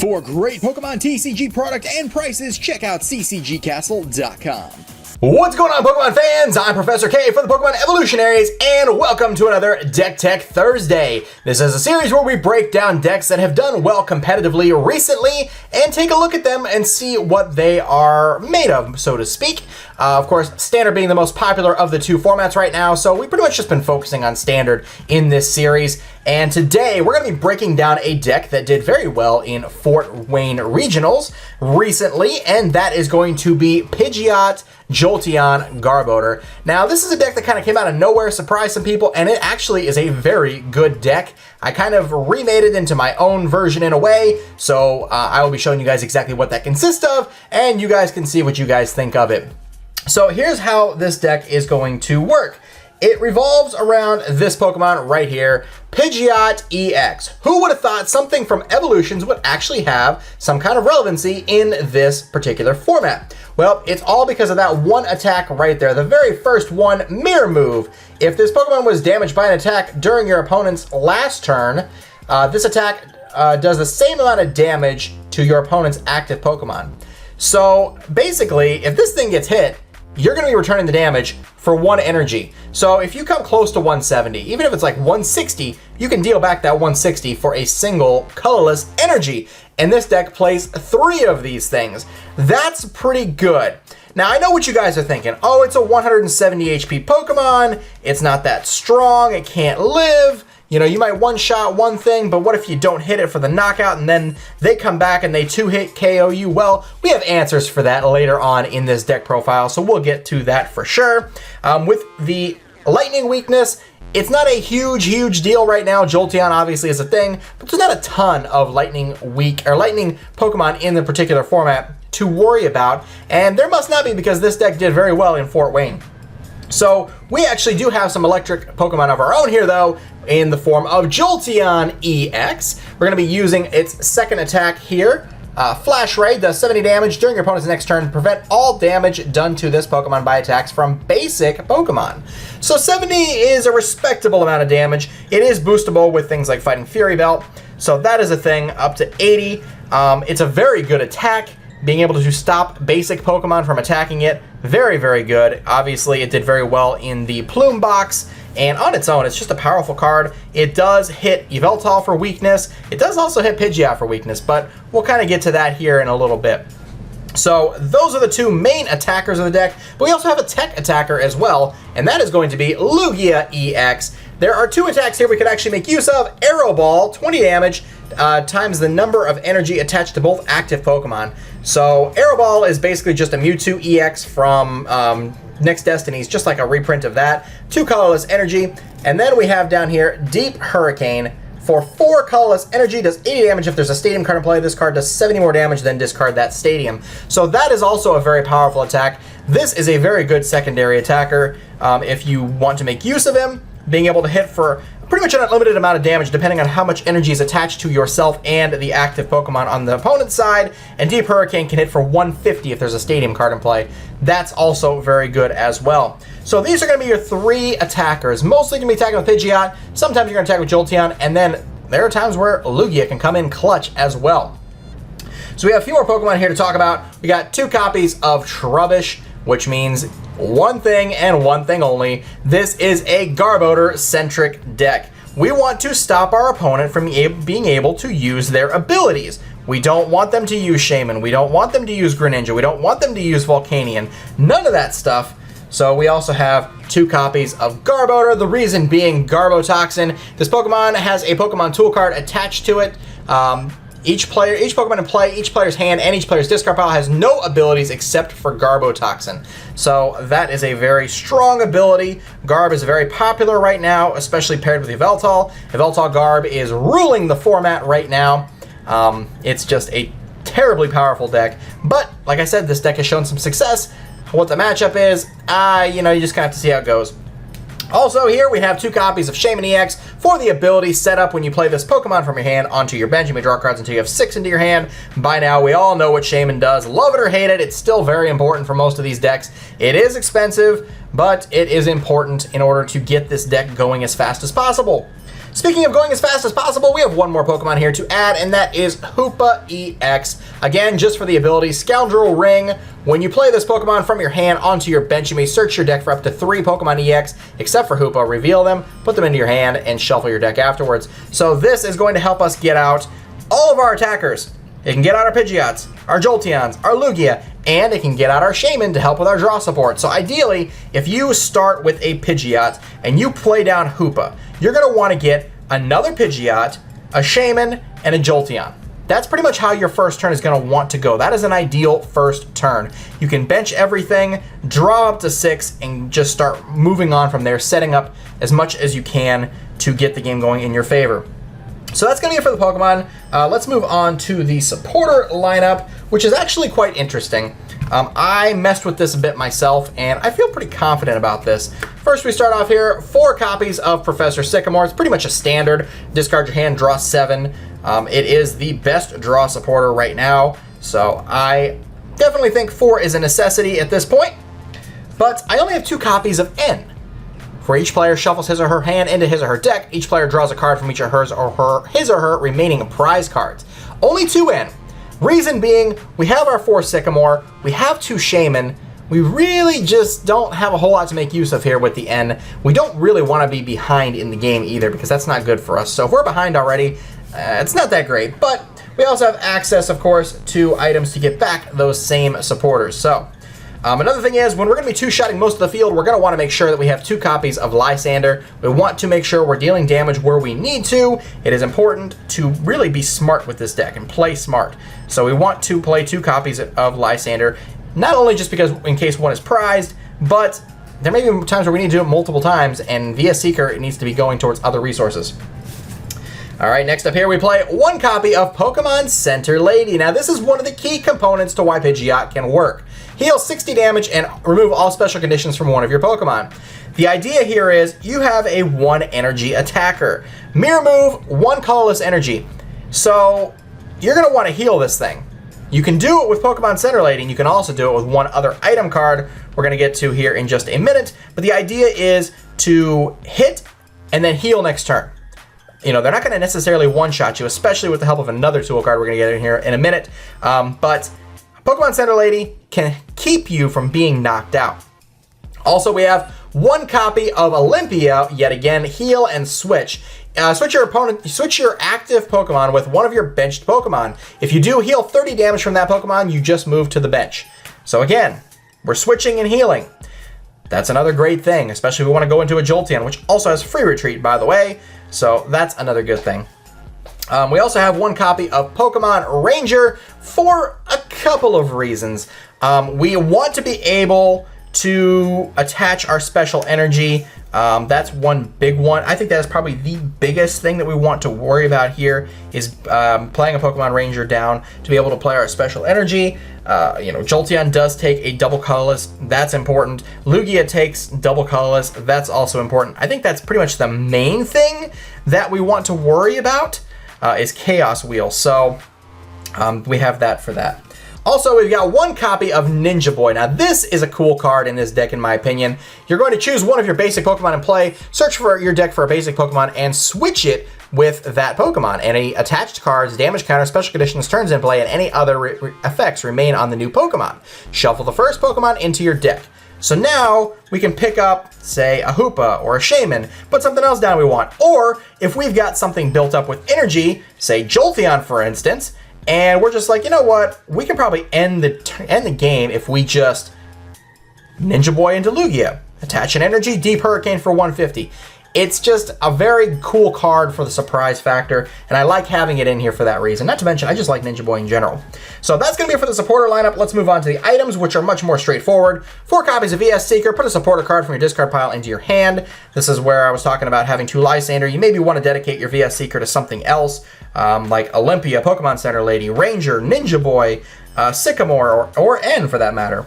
For great Pokemon TCG product and prices, check out ccgcastle.com. What's going on, Pokemon fans? I'm Professor K for the Pokemon Evolutionaries, and welcome to another Deck Tech Thursday. This is a series where we break down decks that have done well competitively recently and take a look at them and see what they are made of, so to speak. Of course, Standard being the most popular of the two formats right now, so we've pretty much just been focusing on Standard in this series. And today, we're going to be breaking down a deck that did very well in Fort Wayne Regionals recently, and that is going to be Pidgeot Jolteon Garbodor. Now, this is a deck that kind of came out of nowhere, surprised some people, and it actually is a very good deck. I kind of remade it into my own version in a way, so I will be showing you guys exactly what that consists of, and you guys can see what you guys think of it. So here's how this deck is going to work. It revolves around this Pokemon right here, Pidgeot EX. Who would have thought something from Evolutions would actually have some kind of relevancy in this particular format? Well, it's all because of that one attack right there, the very first one, Mirror Move. If this Pokemon was damaged by an attack during your opponent's last turn, this attack does the same amount of damage to your opponent's active Pokemon. So basically, if this thing gets hit, you're going to be returning the damage for 1 energy. So if you come close to 170, even if it's like 160, you can deal back that 160 for a single colorless energy. And this deck plays 3 of these things. That's pretty good. Now, I know what you guys are thinking. Oh, it's a 170 HP Pokemon. It's not that strong. It can't live. You know, you might one-shot one thing, but what if you don't hit it for the knockout and then they come back and they 2-hit KO you? Well, we have answers for that later on in this deck profile, so we'll get to that for sure. With the lightning weakness, it's not a huge deal right now. Jolteon obviously is a thing, but there's not a ton of lightning Pokemon in the particular format to worry about, and there must not be because this deck did very well in Fort Wayne. So we actually do have some electric Pokemon of our own here, though, in the form of Jolteon EX. We're going to be using its second attack here. Flash Ray does 70 damage during your opponent's next turn. Prevent all damage done to this Pokemon by attacks from basic Pokemon. So 70 is a respectable amount of damage. It is boostable with things like Fighting Fury Belt. So that is a thing, up to 80. It's a very good attack. Being able to stop basic Pokemon from attacking it, very good. Obviously, it did very well in the Plume box, and on its own, it's just a powerful card. It does hit Yveltal for weakness. It does also hit Pidgeot for weakness, but we'll kind of get to that here in a little bit. So those are the 2 main attackers of the deck, but we also have a tech attacker as well, and that is going to be Lugia EX. There are 2 attacks here we could actually make use of. Arrow Ball, 20 damage, times the number of energy attached to both active Pokemon. So Arrow Ball is basically just a Mewtwo EX from Next Destinies, just like a reprint of that. 2 colorless energy, and then we have down here Deep Hurricane. For 4 colorless energy, does 80 damage if there's a Stadium card in play. This card does 70 more damage, then discard that Stadium. So that is also a very powerful attack. This is a very good secondary attacker if you want to make use of him. Being able to hit for pretty much an unlimited amount of damage depending on how much energy is attached to yourself and the active Pokemon on the opponent's side. And Deep Hurricane can hit for 150 if there's a Stadium card in play. That's also very good as well. So these are going to be your 3 attackers. Mostly going to be attacking with Pidgeot. Sometimes you're going to attack with Jolteon. And then there are times where Lugia can come in clutch as well. So we have a few more Pokemon here to talk about. We got 2 copies of Trubbish, which means one thing and one thing only. This is a Garbodor-centric deck. We want to stop our opponent from being able to use their abilities. We don't want them to use Shaman. We don't want them to use Greninja. We don't want them to use Volcanion. None of that stuff. So we also have 2 copies of Garbodor. The reason being Garbotoxin. This Pokemon has a Pokemon tool card attached to it. Each Pokemon in play, each player's hand, and each player's discard pile has no abilities except for Garbotoxin. So that is a very strong ability. Garb is very popular right now, especially paired with Yveltal. Yveltal Garb is ruling the format right now. It's just a terribly powerful deck. But, like I said, this deck has shown some success. What the matchup is, you just kind of have to see how it goes. Also here we have 2 copies of Shaman EX for the ability set up when you play this Pokemon from your hand onto your bench. You may draw cards until you have 6 into your hand. By now we all know what Shaman does. Love it or hate it, it's still very important for most of these decks. It is expensive, but it is important in order to get this deck going as fast as possible. Speaking of going as fast as possible, we have one more Pokemon here to add, and that is Jolteon EX. Again, just for the ability, Scoundrel Ring. When you play this Pokemon from your hand onto your bench, you may search your deck for up to 3 Pokemon EX, except for Hoopa, reveal them, put them into your hand, and shuffle your deck afterwards. So this is going to help us get out all of our attackers. It can get out our Pidgeots, our Jolteons, our Lugia, and it can get out our Shaman to help with our draw support. So ideally, if you start with a Pidgeot and you play down Hoopa, you're going to want to get another Pidgeot, a Shaman, and a Jolteon. That's pretty much how your first turn is going to want to go. That is an ideal first turn. You can bench everything, draw up to 6, and just start moving on from there, setting up as much as you can to get the game going in your favor. So that's going to be it for the Pokemon. Let's move on to the supporter lineup, which is actually quite interesting. I messed with this a bit myself, and I feel pretty confident about this. First, we start off here, 4 copies of Professor Sycamore. It's pretty much a standard. Discard your hand, draw 7. It is the best draw supporter right now, so I definitely think 4 is a necessity at this point. But I only have 2 copies of N. Where each player shuffles his or her hand into his or her deck, each player draws a card from each of his or her remaining prize cards. Only 2 N. Reason being, we have our 4 Sycamore, we have 2 Shaman, we really just don't have a whole lot to make use of here with the N. We don't really want to be behind in the game either, because that's not good for us. So if we're behind already, it's not that great. But we also have access, of course, to items to get back those same supporters. So another thing is, when we're going to be two-shotting most of the field, we're going to want to make sure that we have 2 copies of Lysander. We want to make sure we're dealing damage where we need to. It is important to really be smart with this deck and play smart. So we want to play 2 copies of Lysander, not only just because in case one is prized, but there may be times where we need to do it multiple times, and via Seeker, it needs to be going towards other resources. All right, next up here, we play 1 copy of Pokemon Center Lady. Now, this is one of the key components to why Pidgeot can work. Heal 60 damage and remove all special conditions from one of your Pokemon. The idea here is you have a 1 energy attacker. Mirror move, 1 colorless energy. So you're going to want to heal this thing. You can do it with Pokemon Center Lady, and you can also do it with 1 other item card we're going to get to here in just a minute. But the idea is to hit and then heal next turn. You know, they're not going to necessarily one-shot you, especially with the help of another tool card we're going to get in here in a minute. But Pokemon Center Lady can keep you from being knocked out. Also, we have 1 copy of Olympia, yet again, heal and switch. Switch your active Pokemon with one of your benched Pokemon. If you do heal 30 damage from that Pokemon, you just move to the bench. So again, we're switching and healing. That's another great thing, especially if we want to go into a Jolteon, which also has free retreat, by the way. So that's another good thing. We also have 1 copy of Pokemon Ranger for a couple of reasons. We want to be able to attach our special energy. That's one big one. I think that is probably the biggest thing that we want to worry about here is playing a Pokemon Ranger down to be able to play our special energy. Jolteon does take a double colorless. That's important. Lugia takes double colorless. That's also important. I think that's pretty much the main thing that we want to worry about is Chaos Wheel. So we have that for that. Also, we've got 1 copy of Ninja Boy. Now, this is a cool card in this deck, in my opinion. You're going to choose one of your basic Pokemon in play, search for your deck for a basic Pokemon, and switch it with that Pokemon. Any attached cards, damage counter, special conditions, turns in play, and any other effects remain on the new Pokemon. Shuffle the first Pokemon into your deck. So now we can pick up, say, a Hoopa or a Shaman, put something else down we want. Or if we've got something built up with energy, say Jolteon, for instance, and we're just like, you know what? We can probably end the game if we just Ninja Boy into Lugia. Attach an energy, Deep Hurricane for 150. It's just a very cool card for the surprise factor, and I like having it in here for that reason. Not to mention, I just like Ninja Boy in general. So that's going to be it for the supporter lineup. Let's move on to the items, which are much more straightforward. 4 copies of VS Seeker. Put a supporter card from your discard pile into your hand. This is where I was talking about having 2 Lysander. You maybe want to dedicate your VS Seeker to something else, like Olympia, Pokemon Center Lady, Ranger, Ninja Boy, Sycamore, or N for that matter.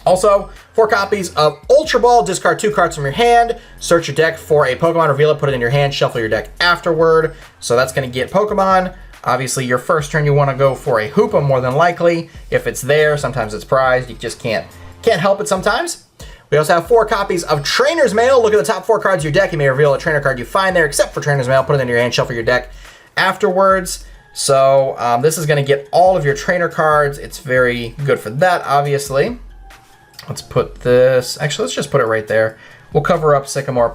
Also, 4 copies of Ultra Ball. Discard 2 cards from your hand. Search your deck for a Pokemon. Reveal it. Put it in your hand. Shuffle your deck afterward. So that's going to get Pokemon. Obviously, your first turn, you want to go for a Hoopa more than likely. If it's there, sometimes it's prized. You just can't help it sometimes. We also have 4 copies of Trainer's Mail. Look at the top 4 cards of your deck. You may reveal a trainer card you find there, except for Trainer's Mail. Put it into your hand, shuffle your deck afterwards. So this is going to get all of your trainer cards. It's very good for that, obviously. Let's put this, actually, let's just put it right there. We'll cover up Sycamore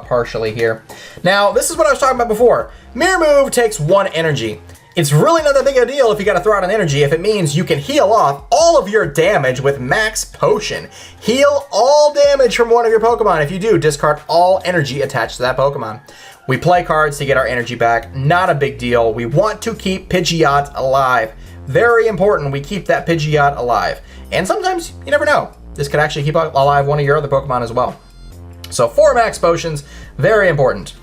partially here. Now, this is what I was talking about before. Mirror Move takes 1 energy. It's really not that big a deal if you gotta throw out an energy if it means you can heal off all of your damage with Max Potion. Heal all damage from one of your Pokemon. If you do, discard all energy attached to that Pokemon. We play cards to get our energy back. Not a big deal. We want to keep Pidgeot alive. Very important we keep that Pidgeot alive. And sometimes, you never know, this could actually keep alive one of your other Pokemon as well. So 4 Max Potions, very important.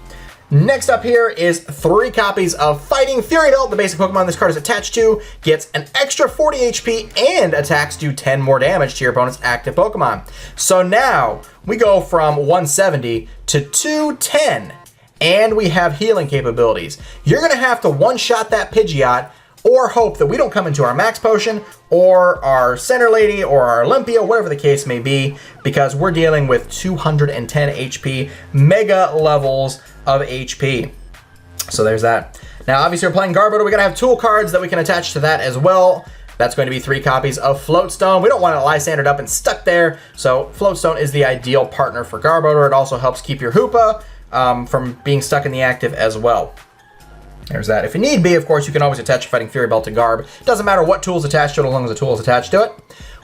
Next up here is 3 copies of Fighting Fury Belt. The basic Pokemon this card is attached to gets an extra 40 HP and attacks do 10 more damage to your opponent's active Pokemon. So now we go from 170 to 210, and we have healing capabilities. You're gonna have to one-shot that Pidgeot or hope that we don't come into our Max Potion or our Center Lady or our Olympia, whatever the case may be, because we're dealing with 210 HP, mega levels of HP. So there's that. Now, obviously, we're playing Garbodor. We're going to have tool cards that we can attach to that as well. That's going to be 3 copies of Floatstone. We don't want it Lysandered up and stuck there, so Floatstone is the ideal partner for Garbodor. It also helps keep your Hoopa from being stuck in the active as well. There's that. If you need be, of course, you can always attach your Fighting Fury Belt to Garb. Doesn't matter what tool's attached to it as long as the tool is attached to it.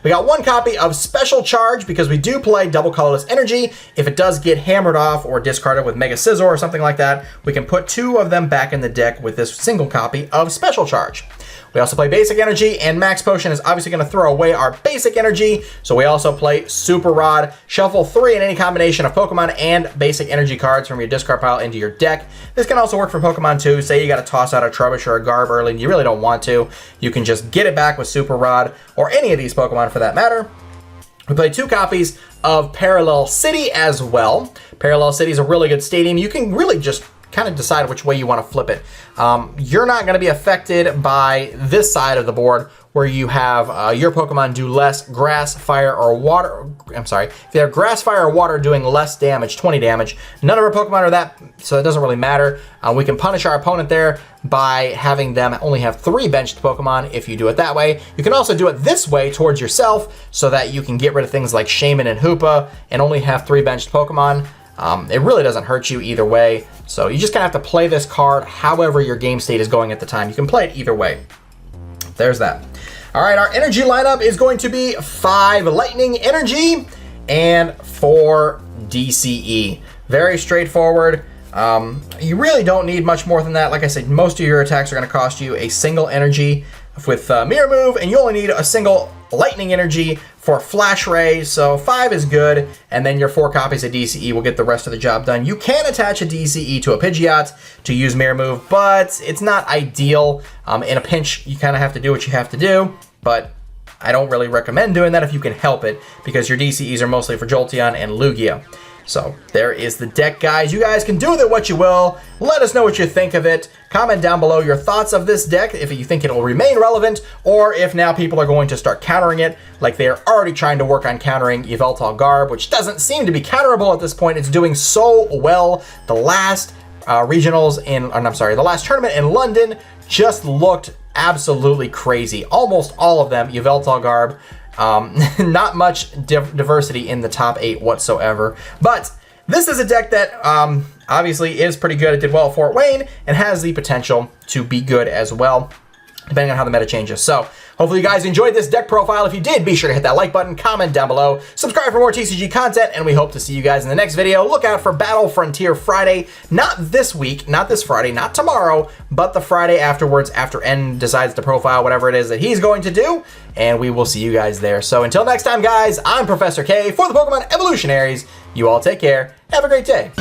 We got 1 copy of Special Charge because we do play double colorless energy. If it does get hammered off or discarded with Mega Scizor or something like that, we can put 2 of them back in the deck with this single copy of Special Charge. We also play Basic Energy, and Max Potion is obviously going to throw away our Basic Energy, so we also play Super Rod. Shuffle 3 in any combination of Pokemon and Basic Energy cards from your discard pile into your deck. This can also work for Pokemon too. Say you got to toss out a Trubbish or a Garb early and you really don't want to. You can just get it back with Super Rod, or any of these Pokemon for that matter. We play 2 copies of Parallel City as well. Parallel City is a really good stadium. You can really just kind of decide which way you want to flip it. You're not going to be affected by this side of the board where you have your Pokemon do less grass, fire, or water. I'm sorry. If you have grass, fire, or water doing less damage, 20 damage, none of our Pokemon are that, so it doesn't really matter. We can punish our opponent there by having them only have 3 benched Pokemon if you do it that way. You can also do it this way towards yourself so that you can get rid of things like Shaman and Hoopa and only have 3 benched Pokemon. It really doesn't hurt you either way. So you just kind of have to play this card however your game state is going at the time. You can play it either way. There's that. All right, our energy lineup is going to be 5 Lightning Energy and 4 DCE. Very straightforward. You really don't need much more than that. Like I said, most of your attacks are going to cost you a single energy with Mirror Move, and you only need a single Lightning Energy for Flash Ray, so 5 is good, and then your 4 copies of DCE will get the rest of the job done. You can attach a DCE to a Pidgeot to use Mirror Move, but it's not ideal. In a pinch, you kind of have to do what you have to do, but I don't really recommend doing that if you can help it, because your DCEs are mostly for Jolteon and Lugia. So there is the deck, guys. You guys can do with it what you will. Let us know what you think of it. Comment down below your thoughts of this deck, if you think it'll remain relevant, or if now people are going to start countering it, like they are already trying to work on countering Yveltal Garb, which doesn't seem to be counterable at this point. It's doing so well. The last the last tournament in London just looked absolutely crazy. Almost all of them, Yveltal Garb. Not much diversity in the top 8 whatsoever, but this is a deck that obviously is pretty good. It did well at Fort Wayne and has the potential to be good as well, depending on how the meta changes. So hopefully you guys enjoyed this deck profile. If you did, be sure to hit that like button, comment down below, subscribe for more TCG content, and we hope to see you guys in the next video. Look out for Battle Frontier Friday, not this week, not this Friday, not tomorrow, but the Friday afterwards, after N decides to profile whatever it is that he's going to do, and we will see you guys there. So until next time, guys, I'm Professor K for the Pokemon Evolutionaries. You all take care. Have a great day.